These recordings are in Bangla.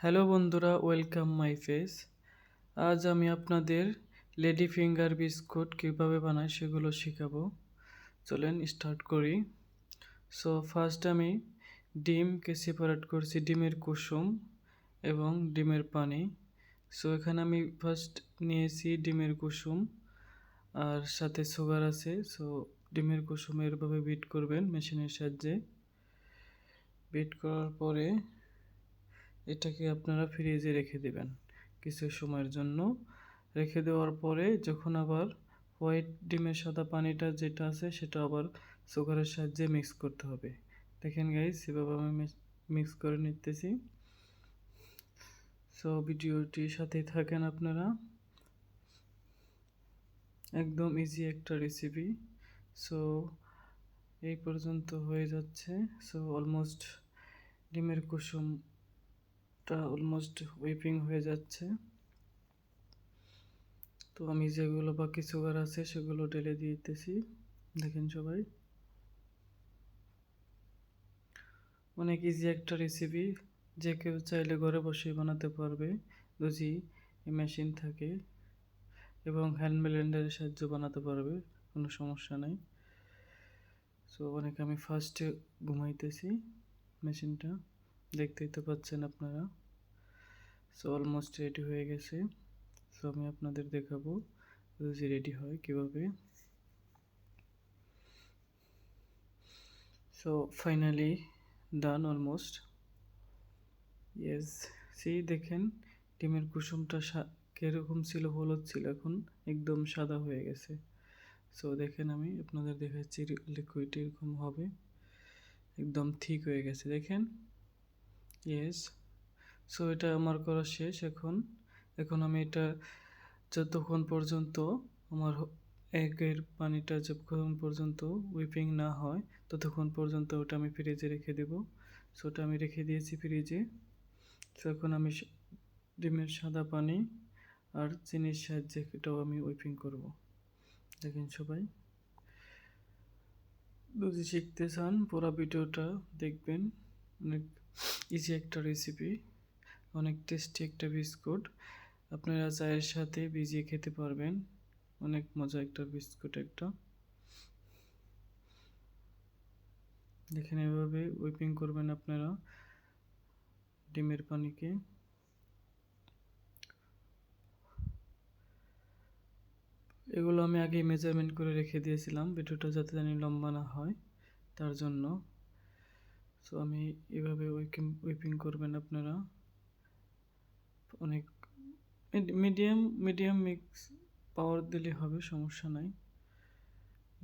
হ্যালো বন্ধুরা, ওয়েলকাম মাই ফেস। আজ আমি আপনাদের লেডি ফিঙ্গার বিস্কুট কীভাবে বানাই সেগুলো শেখাবো। চলেন স্টার্ট করি। সো ফার্স্ট আমি ডিমকে সেপারেট করছি, ডিমের কুসুম এবং ডিমের পানি। সো এখানে আমি ফার্স্ট নিয়েছি ডিমের কুসুম আর সাথে সুগার আছে। সো ডিমের কুসুম এরভাবে বিট করবেন মেশিনের সাহায্যে। বিট করার পরে এটাকে আপনারা ফ্রিজে রেখে দেবেন কিছু সময়ের জন্য। রেখে দেওয়ার পরে যখন আবার হোয়াইট ডিমের সাদা পানিটা যেটা আছে সেটা আবার সুগারের সাহায্যে মিক্স করতে হবে। দেখেন গাইস, এভাবে আমি মিক্স করে নিতেছি। সো ভিডিওটির সাথেই থাকেন আপনারা, একদম ইজি একটা রেসিপি। সো এই পর্যন্ত হয়ে যাচ্ছে। সো অলমোস্ট ডিমের কুসুমটা অলমোস্ট হুইপিং হয়ে যাচ্ছে। তো আমি যেগুলো বাকি সুগার আছে সেগুলো ঢেলে দিতেছি। দেখেন সবাই, অনেক ইজি একটা রেসিপি, যে কেউ চাইলে ঘরে বসে বানাতে পারবে যদি মেশিন থাকে, এবং হ্যান্ড ব্লেন্ডারের সাহায্যে বানাতে পারবে, কোনো সমস্যা নেই। সো অনেক আমি ফার্স্টে ঘুমাইতেছি মেশিনটা, দেখতেই তো পাচ্ছেন আপনারা। সো অলমোস্ট রেডি হয়ে গেছে। সো আমি আপনাদের দেখাবো যদি রেডি হয় কীভাবে। সো ফাইনালি ডান অলমোস্ট। ইয়েস, সেই দেখেন ডিমের কুসুমটা কীরকম ছিল, হলুদ ছিল, এখন একদম সাদা হয়ে গেছে। সো দেখেন আমি আপনাদের দেখাচ্ছি, লিকুইড এরকম হবে, একদম ঠিক হয়ে গেছে দেখেন। ইয়েস, সো এটা আমার করা শেষ। এখন আমি এটা যতক্ষণ পর্যন্ত আমার এগের পানিটা যতক্ষণ পর্যন্ত হুইপিং না হয় ততক্ষণ পর্যন্ত ওটা আমি ফ্রিজে রেখে দেব। সো ওটা আমি রেখে দিয়েছি ফ্রিজে। সো এখন আমি ডিমের সাদা পানি আর চিনির সাহায্যে এটাও আমি হুইপিং করব। দেখেন সবাই, যদি শিখতে চান পুরো ভিডিওটা দেখবেন। অনেক ইজি একটা রেসিপি, অনেক টেস্টি একটা বিস্কুট, আপনারা চায়ের সাথে ভিজিয়ে খেতে পারবেন। অনেক মজা একটা বিস্কুট একটা। দেখেন এভাবে হুইপিং করবেন আপনারা ডিমের পানিকে। এগুলো আমি আগে মেজারমেন্ট করে রেখে দিয়েছিলাম ভিডিওটা যাতে জানি লম্বা না হয় তার জন্য। সো আমি এভাবে হুইপিং করবেন আপনারা। অনেক মিডিয়াম মিক্স পাওয়ার দিলে হবে, সমস্যা নাই।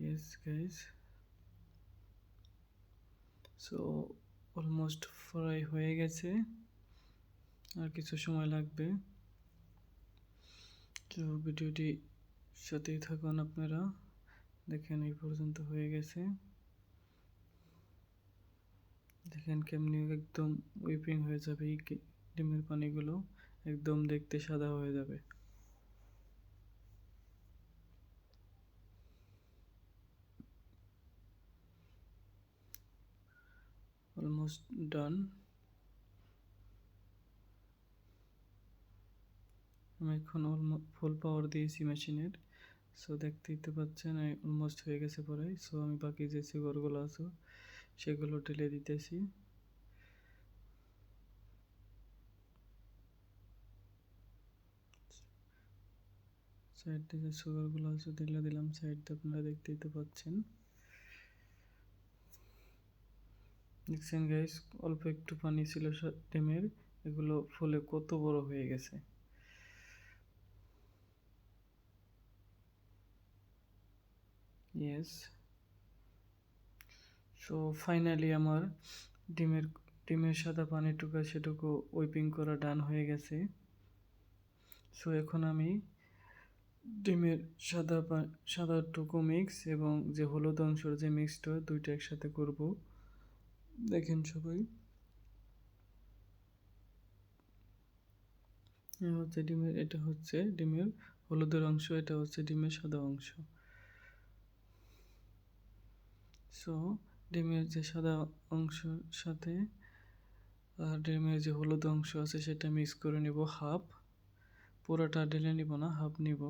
Yes guys, so almost fry হয়ে গেছে, আর কিছু সময় লাগবে। তো ভিডিওটি সাথেই থাকুন আপনারা, দেখেন এই পর্যন্ত হয়ে গেছে। দেখেন কেমনি একদম হুইপিং হয়ে যাবে, এই ডিমের পানিগুলো একদম দেখতে সাদা হয়ে যাবে। Almost done. আমি এখন ফুল পাওয়ার দিয়েছি মেশিনের। সো দেখতেই তো পাচ্ছেন অলমোস্ট হয়ে গেছে পরে। সো আমি বাকি যে সুগারগুলো আছে সেগুলো ঢেলে দিতেছি। সাইড দিয়ে যে সুগারগুলো আছে ঢেলে দিলাম সাইড দিয়ে, আপনারা দেখতেই তো পাচ্ছেন। দেখছেন গাইস, অল্প একটু পানি ছিল ডিমের, এগুলো ফুলে কত বড় হয়ে গেছে। ইয়েস, সো ফাইনালি আমার ডিমের ডিমের সাদা পানিটুকু সেটুকু হুইপিং করা ডান হয়ে গেছে। সো এখন আমি ডিমের সাদাটুকু মিক্স এবং যে হলুদ অংশের যে মিক্সটা দুইটা একসাথে করব। দেখেন সবাই, এটা হচ্ছে ডিমের হলুদের অংশ, এটা হচ্ছে ডিমের সাদা অংশ। সো ডিমের যে সাদা অংশের সাথে আর ডিমের যে হলুদ অংশ আছে সেটা মিক্স করে নেব হাফ, পুরোটা ঢেলে নিব না, হাফ নিব।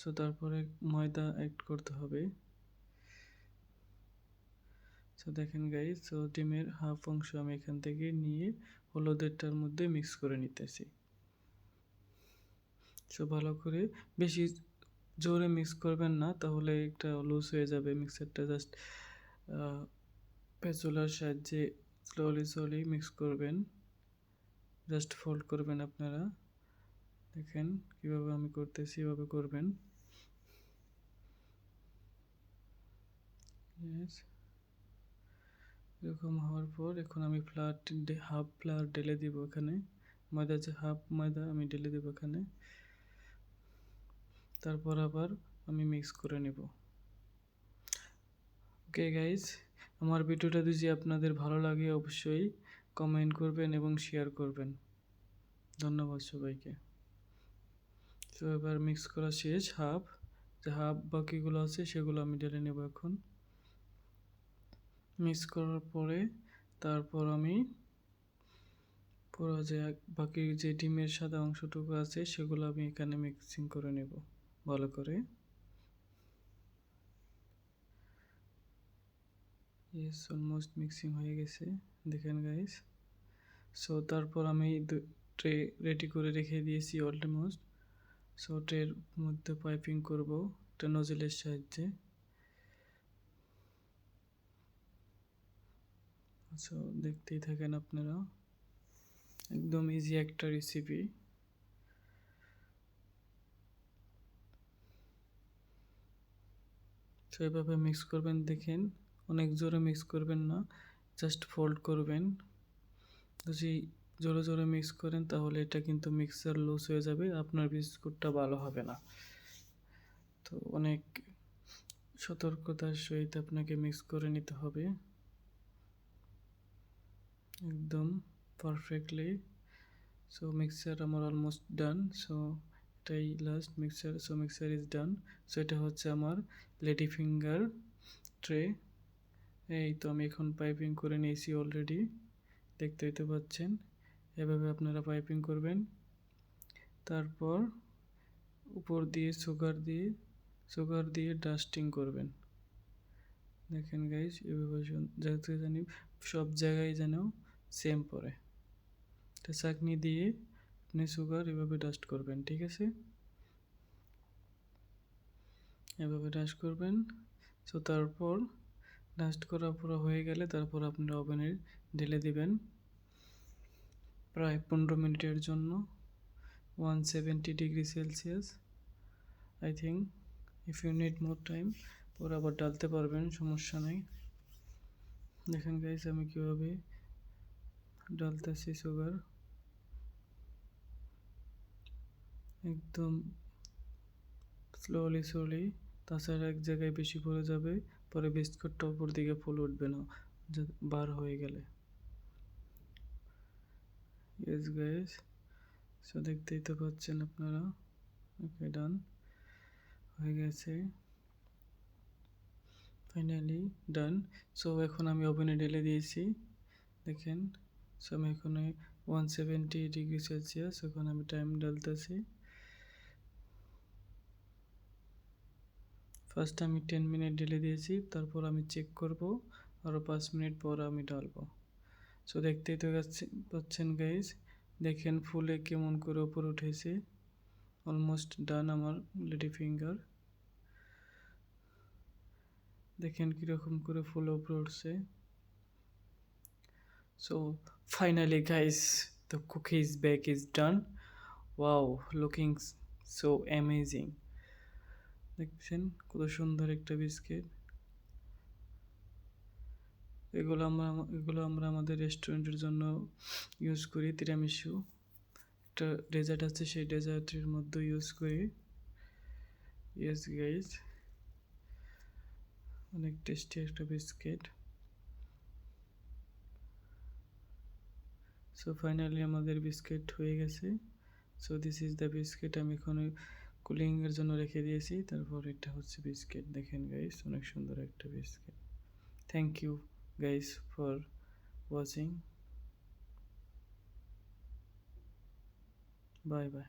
সো তারপরে ময়দা অ্যাড করতে হবে। সো দেখেন গাইস, সো ডিমের হাফ অংশ আমি এখান থেকে নিয়ে হলুদেরটার মধ্যে মিক্স করে নিতেছি। সো ভালো করে বেশি জোরে মিক্স করবেন না, তাহলে একটা লুজ হয়ে যাবে মিক্সারটা। জাস্ট স্প্যাচুলার সাহায্যে স্লোলি মিক্স করবেন, জাস্ট ফোল্ড করবেন আপনারা। দেখেন কিভাবে আমি করতেছি, এভাবে করবেন। এরকম হওয়ার পর এখন আমি হাফ ফ্লাওয়ার ঢেলে দিব এখানে। ময়দা যে হাফ ময়দা আমি ঢেলে দেবো এখানে। তারপর আবার আমি মিক্স করে নেব। ওকে গাইজ, আমার ভিডিওটা যদি আপনাদের ভালো লাগে অবশ্যই কমেন্ট করবেন এবং শেয়ার করবেন। ধন্যবাদ সবাইকে। তো এবার মিক্স করা শেষ, যে হাফ বাকিগুলো আছে সেগুলো আমি ঢেলে নেব এখন। মিক্স করার পরে তারপর আমি পুরো যে বাকি যে ডিমের সাদা অংশটুকু আছে সেগুলো আমি এখানে মিক্সিং করে নেব ভালো করে। ইয়েস, অলমোস্ট মিক্সিং হয়ে গেছে, দেখেন গাইস। সো তারপর আমি ট্রে রেডি করে রেখে দিয়েছি অলমোস্ট। সো ট্রের মধ্যে পাইপিং করব একটা নজলের সাহায্যে। সো দেখতেই থাকেন আপনারা, একদম ইজি একটা রেসিপি। তো এভাবে মিক্স করবেন, দেখেন অনেক জোরে মিক্স করবেন না, জাস্ট ফোল্ড করবেন। যদি জোরে মিক্স করেন তাহলে এটা কিন্তু মিক্সার লুজ হয়ে যাবে, আপনার বিস্কুটটা ভালো হবে না। তো অনেক সতর্কতার সহিত আপনাকে মিক্স করে নিতে হবে একদম পারফেক্টলি। সো মিক্সার আমার অলমোস্ট ডান। সো এটাই last mixer. So mixer is done. So এটা হচ্ছে আমার লেডি ফিঙ্গার ট্রে। এই তো আমি এখন পাইপিং করে নিয়েছি অলরেডি, দেখতেই তো পাচ্ছেন। এভাবে আপনারা পাইপিং করবেন। তারপর উপর দিয়ে সুগার দিয়ে ডাস্টিং করবেন। দেখেন গাইজ, এভাবে যাতে জানি সব জায়গায় যেন সেম পড়ে। তো চাকনি দিয়ে আপনি সুগার এভাবে ডাস্ট করবেন, ঠিক আছে? এভাবে ডাস্ট করবেন। সো তারপর ডাস্ট করা পুরো হয়ে গেলে তারপর আপনারা ওভেনে ঢেলে দিবেন প্রায় 15 মিনিটের জন্য, 170 degree Celsius. I think if you need more time পরে আবার ডালতে পারবেন, সমস্যা নেই। দেখেন গাইস আমি কীভাবে ডালতেছি সুগার, একদম স্লোলি। তাছাড়া এক জায়গায় বেশি পড়ে যাবে, পরে বিস্কুটটা উপর দিকে ফুল উঠবে না বার হয়ে গেলে। ইয়েস গাইস, সো দেখতেই তো পাচ্ছেন আপনারা। ওকে, ডান হয়ে গেছে, ফাইনালি ডান। সো এখন আমি ওভেনে ঢেলে দিয়েছি, দেখেন। সো আমি এখানে 170 ডিগ্রি সেলসিয়াস এখন আমি টাইম ডালতেছি। ফার্স্ট আমি 10 মিনিট ঢেলে দিয়েছি, তারপর আমি চেক করব আরও 5 মিনিট পর আমি ডালবো। সো দেখতেই তো পাচ্ছেন গাইজ, দেখেন ফুলে কেমন করে উপরে উঠেছে। অলমোস্ট ডান আমার লেডি ফিঙ্গার, দেখেন কীরকম করে ফুলে উপরে উঠছে। So finally guys, the cookies bake is done. Wow, looking so amazing. দেখছেন কত সুন্দর একটা বিস্কিট। এগুলো আমরা আমাদের রেস্টুরেন্টের জন্য ইউজ করি। তিরামিসু একটা ডেজার্ট আছে, সেই ডেজার্টের মধ্যে ইউজ করি। ইয়েস গাইজ, অনেক টেস্টি একটা বিস্কিট। সো ফাইনালি আমাদের বিস্কিট হয়ে গেছে। So this is the biscuit. আমি এখন কুলিংয়ের জন্য রেখে দিয়েছি, তারপর এটা হচ্ছে বিস্কিট। দেখেন গাইস, অনেক সুন্দর একটা biscuit. Thank you guys for watching. Bye by.